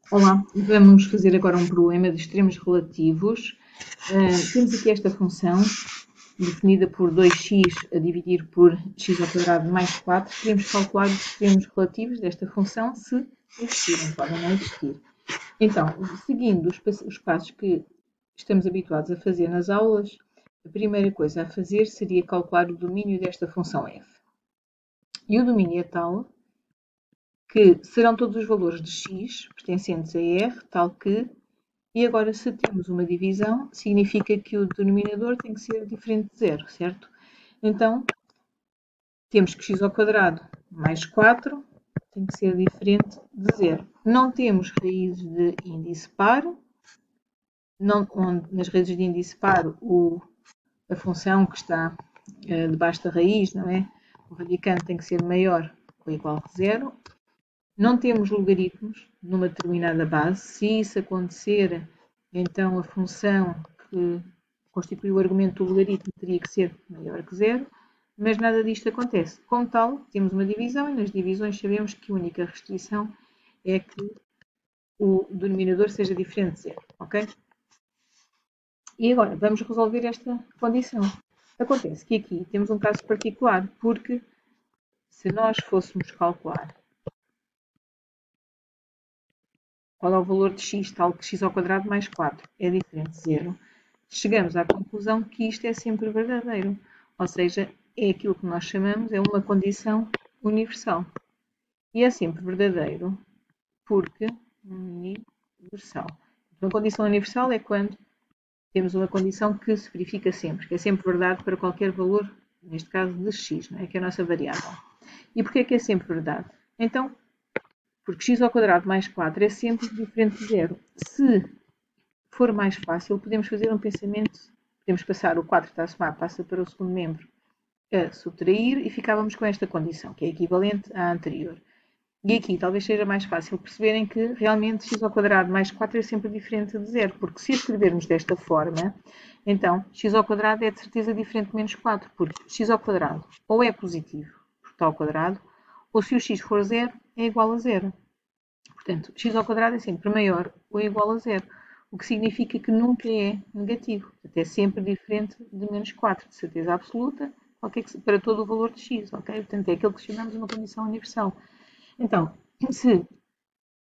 Olá, vamos fazer agora um problema de extremos relativos. Temos aqui esta função definida por 2x a dividir por x ao quadrado mais 4. Queremos calcular os extremos relativos desta função se existirem, podem não existir. Então, seguindo os passos que estamos habituados a fazer nas aulas, a primeira coisa a fazer seria calcular o domínio desta função f. E o domínio é tal que serão todos os valores de x pertencentes a R, tal que, e agora se temos uma divisão, significa que o denominador tem que ser diferente de zero, certo? Então, temos que x ao quadrado mais 4 tem que ser diferente de zero. Não temos raízes de índice par, nas raízes de índice par a função que está debaixo da raiz, não é? O radicando tem que ser maior ou igual a zero. Não temos logaritmos numa determinada base. Se isso acontecer, então a função que constitui o argumento do logaritmo teria que ser maior que zero, mas nada disto acontece. Como tal, temos uma divisão e nas divisões sabemos que a única restrição é que o denominador seja diferente de zero, ok? E agora, vamos resolver esta condição. Acontece que aqui temos um caso particular, porque se nós fôssemos calcular qual é o valor de x, tal que x ao quadrado mais 4 é diferente de zero, chegamos à conclusão que isto é sempre verdadeiro. Ou seja, é aquilo que nós chamamos, é uma condição universal. E é sempre verdadeiro porque universal. Uma condição universal é quando temos uma condição que se verifica sempre, que é sempre verdade para qualquer valor, neste caso de x, não é? Que é a nossa variável. E porquê que é sempre verdade? Então, porque x ao quadrado mais 4 é sempre diferente de zero. Se for mais fácil, podemos fazer um pensamento, podemos passar o 4 está a somar, passa para o segundo membro a subtrair e ficávamos com esta condição, que é equivalente à anterior. E aqui talvez seja mais fácil perceberem que realmente x ao quadrado mais 4 é sempre diferente de zero, porque se escrevermos desta forma, então x ao quadrado é de certeza diferente de menos 4, porque x ao quadrado ou é positivo, porque está ao quadrado, ou se o x for zero, é igual a zero. Portanto, x ao quadrado é sempre maior ou igual a zero, o que significa que nunca é negativo. É sempre diferente de menos 4, de certeza absoluta, para todo o valor de x, ok? Portanto, é aquilo que chamamos uma condição universal. Então, se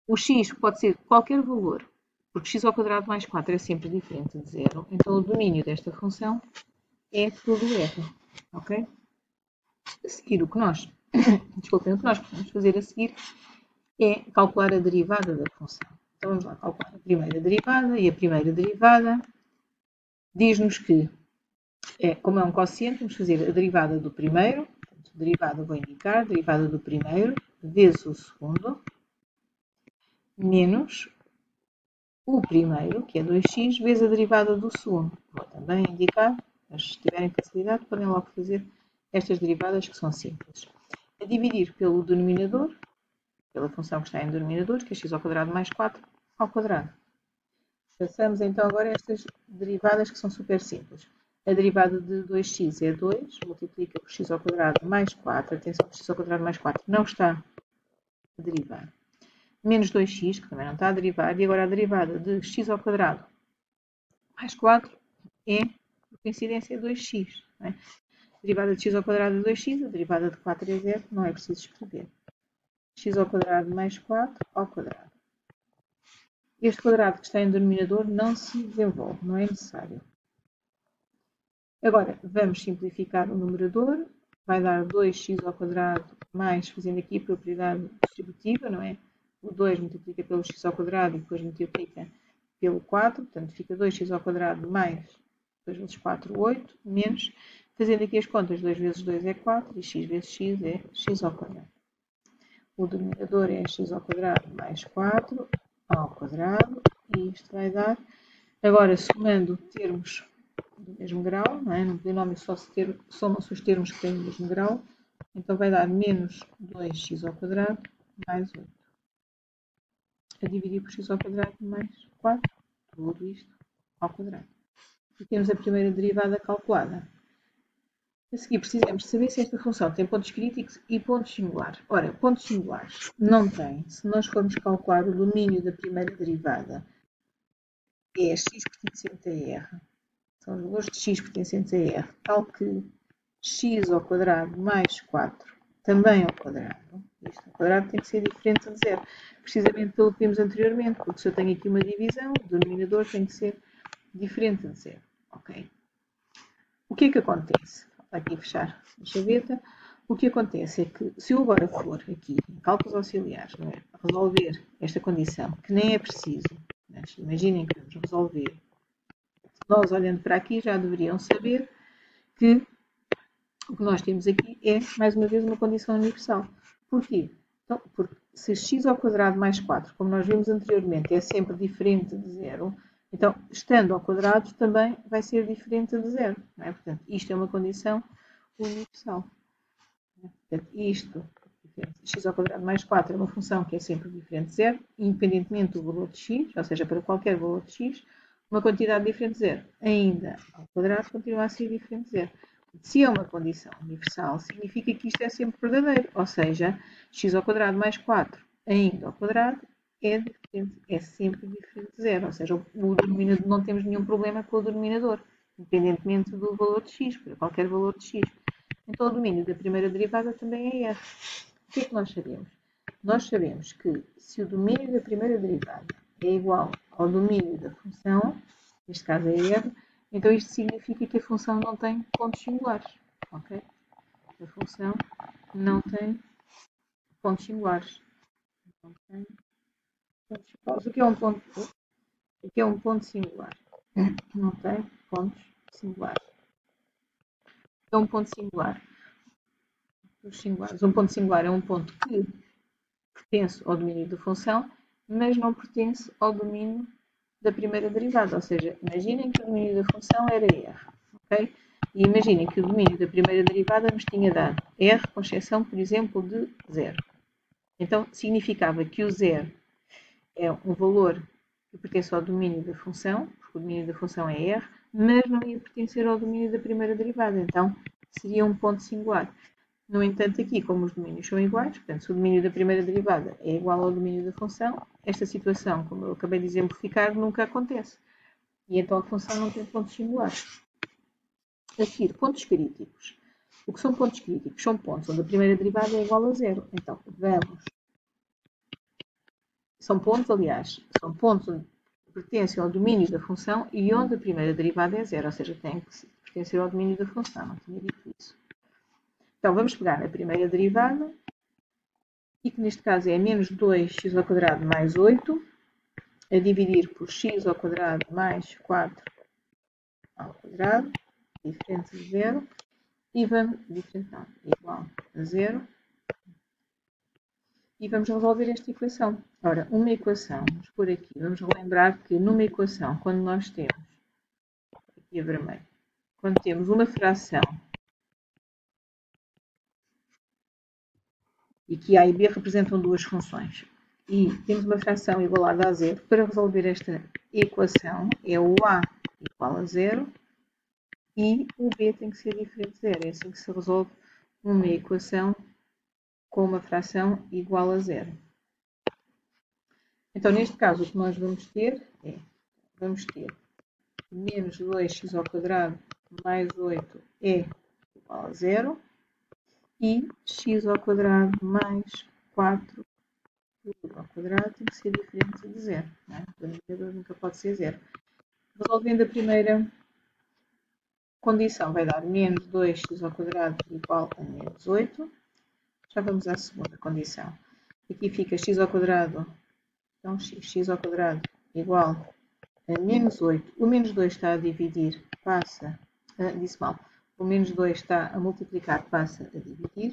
o x pode ser qualquer valor, porque x ao quadrado mais 4 é sempre diferente de zero, então o domínio desta função é todo R, ok? A seguir, o que nós podemos fazer a seguir é calcular a derivada da função. Então vamos lá calcular a primeira derivada, e a primeira derivada diz-nos que, como é um quociente, vamos fazer a derivada do primeiro, portanto, derivada vou indicar, derivada do primeiro, vezes o segundo, menos o primeiro, que é 2x, vezes a derivada do segundo. Vou também indicar, mas se tiverem facilidade, podem logo fazer estas derivadas que são simples. A dividir pelo denominador, pela função que está em denominador, que é x ao quadrado mais 4 ao quadrado. Passamos então agora a estas derivadas que são super simples. A derivada de 2x é 2, multiplica por x ao quadrado mais 4. Atenção que x ao quadrado mais 4 não está a derivar. Menos 2x, que também não está a derivar. E agora a derivada de x ao quadrado mais 4 é, por coincidência, 2x. Não é? A derivada de x ao quadrado é 2x, a derivada de 4 é 0, não é preciso escrever. X ao quadrado mais 4 ao quadrado. Este quadrado que está em denominador não se desenvolve, não é necessário. Agora, vamos simplificar o numerador. Vai dar 2x ao quadrado mais, fazendo aqui a propriedade distributiva, não é? O 2 multiplica pelo x ao quadrado e depois multiplica pelo 4. Portanto, fica 2x ao quadrado mais 2 vezes 4, 8, menos, fazendo aqui as contas, 2 vezes 2 é 4 e x vezes x é x ao quadrado. O denominador é x ao quadrado mais 4 ao quadrado, e isto vai dar, agora somando termos do mesmo grau, não é? Num polinómio só soma-se os termos que têm o mesmo grau, então vai dar menos 2x ao quadrado mais 8. A dividir por x ao quadrado mais 4, tudo isto ao quadrado. E temos a primeira derivada calculada. A seguir, precisamos saber se esta função tem pontos críticos e pontos singulares. Ora, pontos singulares não tem. Se nós formos calcular o domínio da primeira derivada, é x pertencente a r. São os valores de x pertencentes a r, tal que x ao quadrado mais 4 também ao quadrado. Isto ao quadrado tem que ser diferente de zero. Precisamente pelo que vimos anteriormente, porque se eu tenho aqui uma divisão, o denominador tem que ser diferente de zero. Ok? O que é que acontece? Está aqui a fechar a chaveta. O que acontece é que, se eu agora for aqui em cálculos auxiliares, não é? Resolver esta condição, que nem é preciso, mas imaginem que vamos resolver. Nós, olhando para aqui, já deveriam saber que o que nós temos aqui é, mais uma vez, uma condição universal. Porquê? Então, porque se x ao quadrado mais 4, como nós vimos anteriormente, é sempre diferente de zero, então, estando ao quadrado, também vai ser diferente de zero. Não é? Portanto, isto é uma condição universal. Portanto, isto, x ao quadrado mais 4 é uma função que é sempre diferente de zero, independentemente do valor de x, ou seja, para qualquer valor de x, uma quantidade diferente de zero, ainda ao quadrado, continua a ser diferente de zero. Se é uma condição universal, significa que isto é sempre verdadeiro, ou seja, x ao quadrado mais 4 ainda ao quadrado é sempre diferente de zero, ou seja, o denominador, não temos nenhum problema com o denominador, independentemente do valor de x, para qualquer valor de x. Então, o domínio da primeira derivada também é r. O que é que nós sabemos? Nós sabemos que se o domínio da primeira derivada é igual ao domínio da função, neste caso é r, então isto significa que a função não tem pontos singulares. Ok? A função não tem pontos singulares. Não tem pontos singulares. O que é um ponto? O que é um ponto singular? Não tem pontos singulares. O que é um ponto singular? Os singulares. Um ponto singular é um ponto que pertence ao domínio da função, mas não pertence ao domínio da primeira derivada. Ou seja, imaginem que o domínio da função era r. Okay? E imaginem que o domínio da primeira derivada nos tinha dado r com exceção, por exemplo, de zero. Então, significava que o zero é um valor que pertence ao domínio da função, porque o domínio da função é r, mas não ia pertencer ao domínio da primeira derivada. Então, seria um ponto singular. No entanto, aqui, como os domínios são iguais, portanto, se o domínio da primeira derivada é igual ao domínio da função, esta situação, como eu acabei de exemplificar, nunca acontece. E então a função não tem pontos singulares. A seguir, pontos críticos. O que são pontos críticos? São pontos onde a primeira derivada é igual a zero. Então, vamos. São pontos, aliás, são pontos onde pertencem ao domínio da função e onde a primeira derivada é zero, ou seja, tem que pertencer ao domínio da função. Não tinha dito isso. Então, vamos pegar a primeira derivada, e que neste caso é menos 2x ao quadrado mais 8, a dividir por x ao quadrado mais 4 ao quadrado, diferente de zero, e vamos, diferente não, igual a zero, e vamos resolver esta equação. Ora, uma equação, vamos por aqui, vamos relembrar que numa equação, quando nós temos, aqui a vermelho, quando temos uma fração, e que a e b representam duas funções, e temos uma fração igualada a zero, para resolver esta equação é o a igual a zero e o b tem que ser diferente de zero. É assim que se resolve uma equação com uma fração igual a zero. Então, neste caso, o que nós vamos ter é, vamos ter menos 2x ao quadrado mais 8 é igual a zero e x ao quadrado mais 4 ao quadrado tem que ser diferente de zero. Não é? O denominador nunca pode ser zero. Resolvendo a primeira condição, vai dar menos 2x ao quadrado igual a menos 8. Já vamos à segunda condição. Aqui fica x ao quadrado, então x ao quadrado igual a menos 8. O menos 2 está a dividir, passa, disse mal, o menos 2 está a multiplicar, passa a dividir.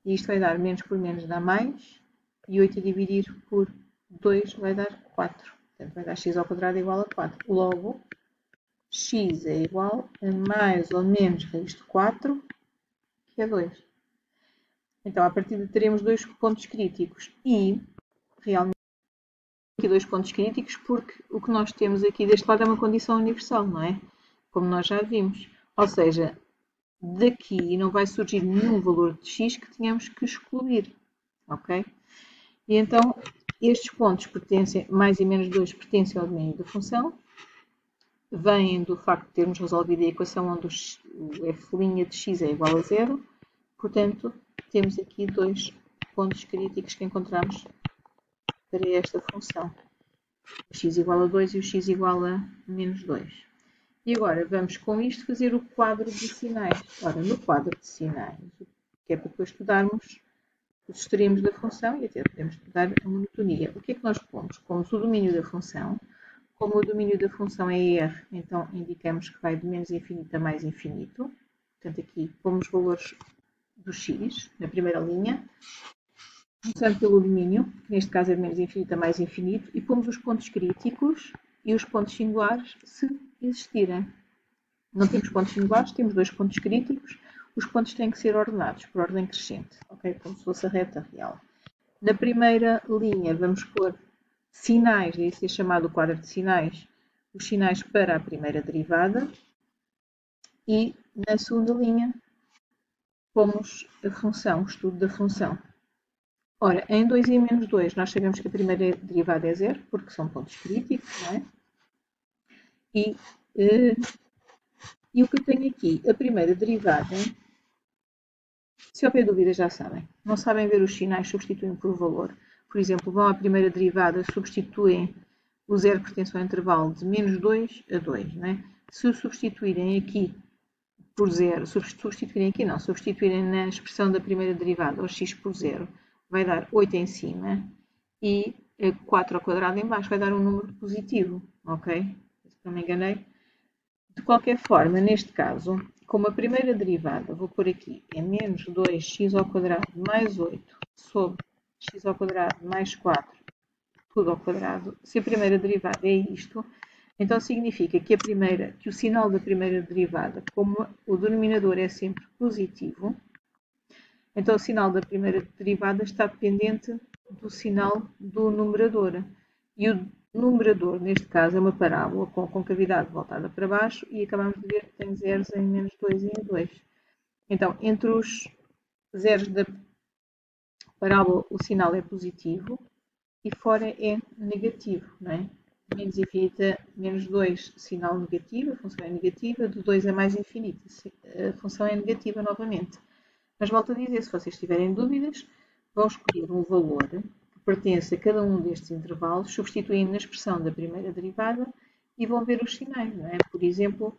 E isto vai dar menos por menos dá mais. E 8 a dividir por 2 vai dar 4. Portanto, vai dar x ao quadrado igual a 4. Logo, x é igual a mais ou menos raiz de 4, que é 2. Então, a partir de teremos dois pontos críticos. E, realmente, aqui dois pontos críticos, porque o que nós temos aqui deste lado é uma condição universal, não é? Como nós já vimos. Ou seja, daqui não vai surgir nenhum valor de x que tenhamos que excluir, ok? E então, estes pontos pertencem, mais e menos 2 pertencem ao domínio da função, vêm do facto de termos resolvido a equação onde o f' de x é igual a 0, portanto, temos aqui dois pontos críticos que encontramos para esta função, o x igual a 2 e o x igual a menos 2. E agora vamos com isto fazer o quadro de sinais. Ora, no quadro de sinais, que é para depois estudarmos os extremos da função e até podemos estudar a monotonia. O que é que nós pomos? Pomos o domínio da função. Como o domínio da função é R, então indicamos que vai de menos infinito a mais infinito. Portanto, aqui pomos valores do x na primeira linha, começando pelo domínio, que neste caso é de menos infinito a mais infinito, e pomos os pontos críticos e os pontos singulares, se existirem. Não temos pontos singulares, temos dois pontos críticos. Os pontos têm que ser ordenados por ordem crescente, ok? Como se fosse a reta real. Na primeira linha vamos pôr sinais, daí ser chamado o quadro de sinais, os sinais para a primeira derivada. E na segunda linha pomos a função, o estudo da função. Ora, em 2 e menos 2 nós sabemos que a primeira derivada é 0, porque são pontos críticos, não é? E o que eu tenho aqui, a primeira derivada, se houver dúvidas já sabem. Não sabem ver os sinais, substituem por valor. Por exemplo, vão à primeira derivada, substituem o 0 que pertence ao intervalo de menos 2 a 2. Né? Se o substituírem aqui por 0, substituírem aqui não, substituírem na expressão da primeira derivada, o x por 0, vai dar 8 em cima e 4 ao quadrado em baixo vai dar um número positivo, ok? Se não me enganei. De qualquer forma, neste caso, como a primeira derivada, vou pôr aqui, é menos 2x ao quadrado mais 8 sobre x ao quadrado mais 4, tudo ao quadrado. Se a primeira derivada é isto, então significa que o sinal da primeira derivada, como o denominador é sempre positivo, então o sinal da primeira derivada está dependente do sinal do numerador. E o numerador, neste caso, é uma parábola com a concavidade voltada para baixo e acabamos de ver que tem zeros em menos 2 e em 2. Então, entre os zeros da parábola, o sinal é positivo e fora é negativo, não é? Menos infinito a menos 2, sinal negativo, a função é negativa, de 2 a mais infinito, a função é negativa novamente. Mas volto a dizer, se vocês tiverem dúvidas, vão escolher um valor que pertence a cada um destes intervalos, substituindo na expressão da primeira derivada e vão ver os sinais, não é? Por exemplo,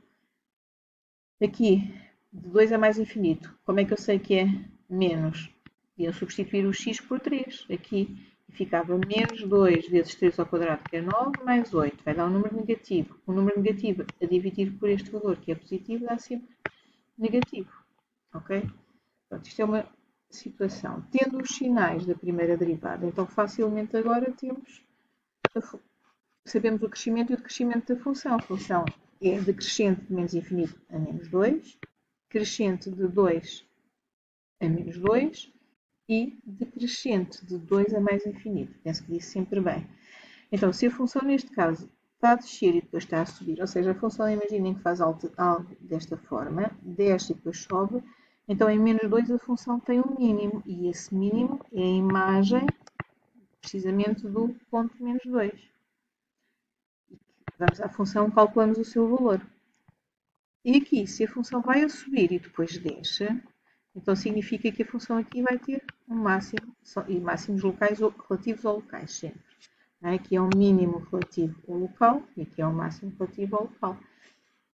aqui, de 2 a mais infinito, como é que eu sei que é menos? Iam substituir o x por 3, aqui, e ficava menos 2 vezes 3 ao quadrado, que é 9, mais 8, vai dar um número negativo. O número negativo a dividir por este valor, que é positivo, dá sempre negativo, ok? Pronto, isto é uma situação. Tendo os sinais da primeira derivada, então facilmente agora sabemos o crescimento e o decrescimento da função. A função é decrescente de menos infinito a menos 2, crescente de 2 a menos 2 e decrescente de 2 a mais infinito. Penso que disse sempre bem. Então, se a função neste caso está a descer e depois está a subir, ou seja, a função, imaginem que faz algo desta forma, desce e depois sobe, então em menos 2 a função tem um mínimo, e esse mínimo é a imagem, precisamente, do ponto menos 2. Vamos à função, calculamos o seu valor. E aqui, se a função vai a subir e depois desce, então significa que a função aqui vai ter um máximo, e máximos locais ou relativos ao locais sempre. Aqui é um mínimo relativo ao local e aqui é um máximo relativo ao local.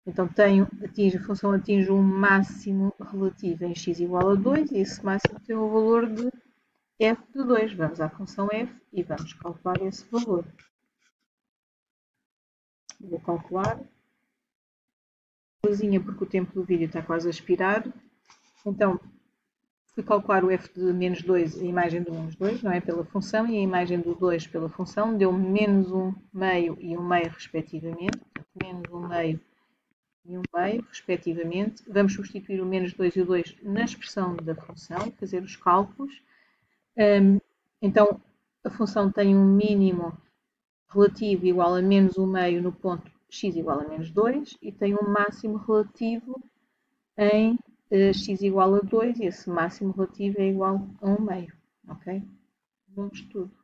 Então a função atinge um máximo relativo em x igual a 2 e esse máximo tem o valor de f de 2. Vamos à função f e vamos calcular esse valor. Vou calcular. Porque o tempo do vídeo está quase a expirar. Então, fui calcular o f de menos 2, a imagem do menos 2, não é? Pela função, e a imagem do 2 pela função, deu-me menos 1 meio e 1 meio respectivamente. Portanto, menos 1 meio e 1 meio, respectivamente. Vamos substituir o menos 2 e o 2 na expressão da função e fazer os cálculos. Então, a função tem um mínimo relativo igual a menos 1 meio no ponto x igual a menos 2 e tem um máximo relativo em x igual a 2 e esse máximo relativo é igual a 1 meio. Ok? Bom estudo.